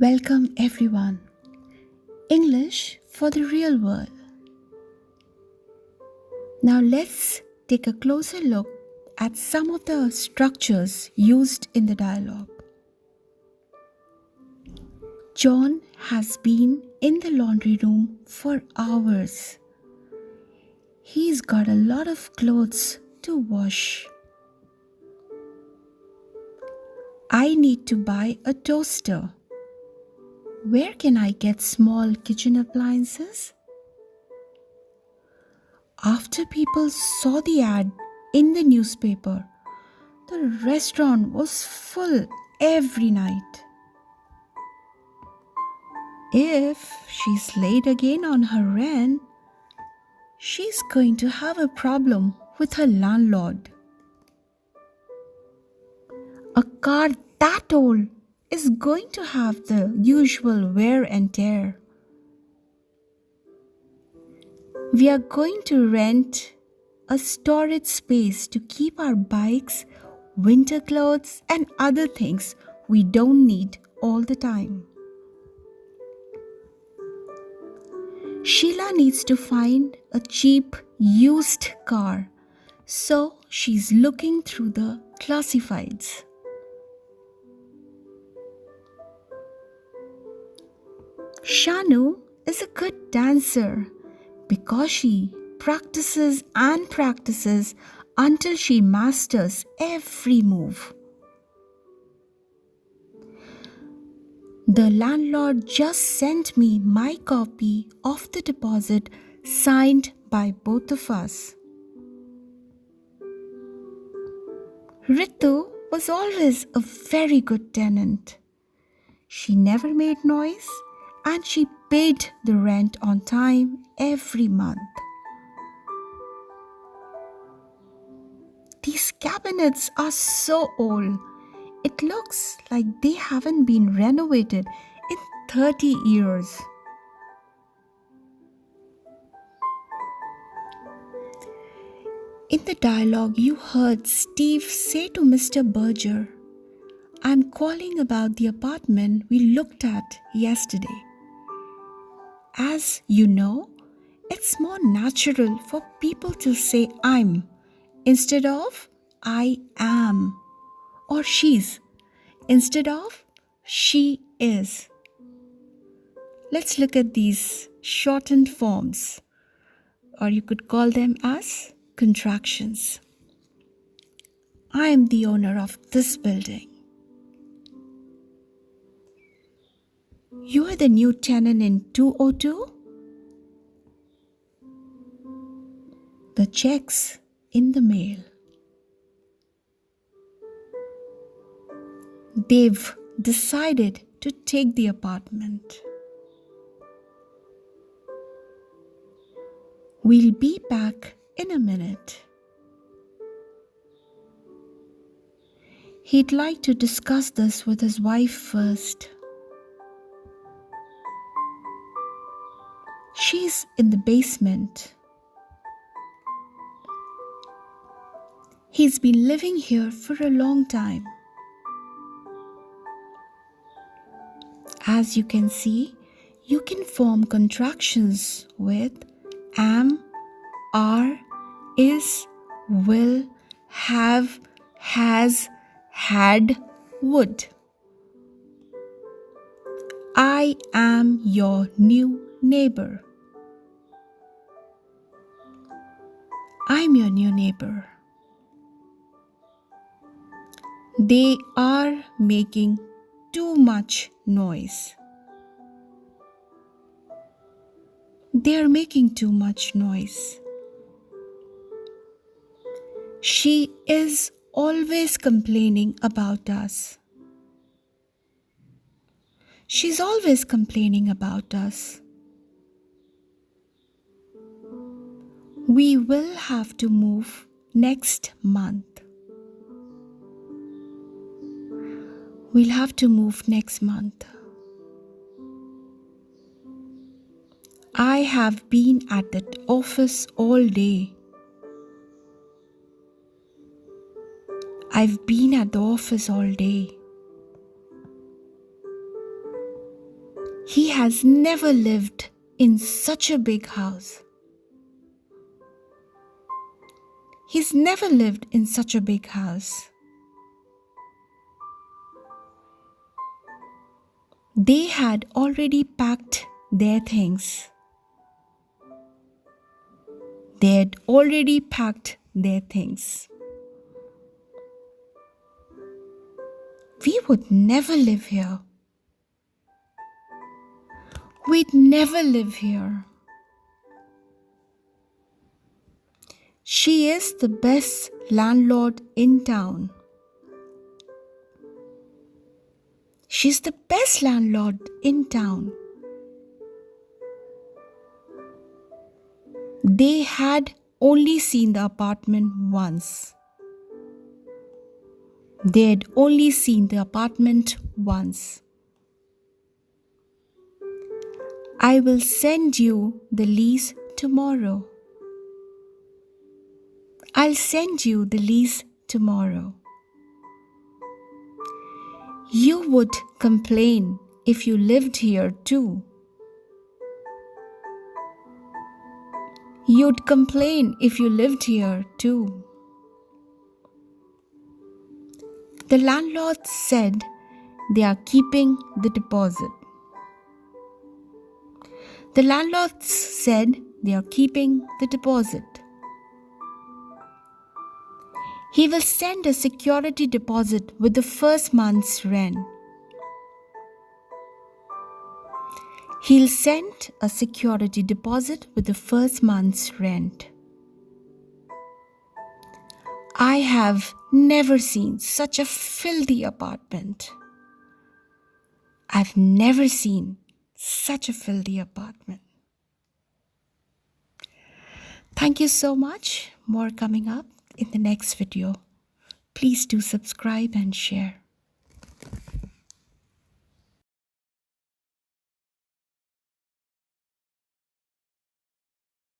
Welcome everyone. English for the real world. Now let's take a closer look at some of the structures used in the dialogue. John has been in the laundry room for hours. He's got a lot of clothes to wash. I need to buy a toaster. Where can I get small kitchen appliances? After people saw the ad in the newspaper, the restaurant was full every night. If she's late again on her rent, she's going to have a problem with her landlord. A car that old is going to have the usual wear and tear. We are going to rent a storage space to keep our bikes, winter clothes, and other things we don't need all the time. Sheila needs to find a cheap used car, so she's looking through the classifieds. Shanu is a good dancer because she practices and practices until she masters every move. The landlord just sent me my copy of the deposit signed by both of us. Ritu was always a very good tenant. She never made noise and she paid the rent on time every month. These cabinets are so old. It looks like they haven't been renovated in 30 years. In the dialogue, you heard Steve say to Mr. Berger, "I'm calling about the apartment we looked at yesterday." As you know, it's more natural for people to say "I'm" instead of "I am," or "she's" instead of "she is." Let's look at these shortened forms, or you could call them as contractions. I am the owner of this building. You are the new tenant in 202? The check's in the mail. They've decided to take the apartment. We'll be back in a minute. He'd like to discuss this with his wife first. She's in the basement. He's been living here for a long time. As you can see, you can form contractions with am, are, is, will, have, has, had, would. I am your new neighbor. I'm your new neighbor. They are making too much noise. They are making too much noise. She is always complaining about us. She's always complaining about us. We will have to move next month. We'll have to move next month. I have been at the office all day. I've been at the office all day. He has never lived in such a big house. He's never lived in such a big house. They had already packed their things. They had already packed their things. We would never live here. We'd never live here. She is the best landlord in town. She's the best landlord in town. They had only seen the apartment once. They had only seen the apartment once. I will send you the lease tomorrow. I'll send you the lease tomorrow. You would complain if you lived here too. You'd complain if you lived here too. The landlord said they are keeping the deposit. The landlord said they are keeping the deposit. He will send a security deposit with the first month's rent. He'll send a security deposit with the first month's rent. I have never seen such a filthy apartment. I've never seen such a filthy apartment. Thank you so much. More coming up in the next video. Please do subscribe and share.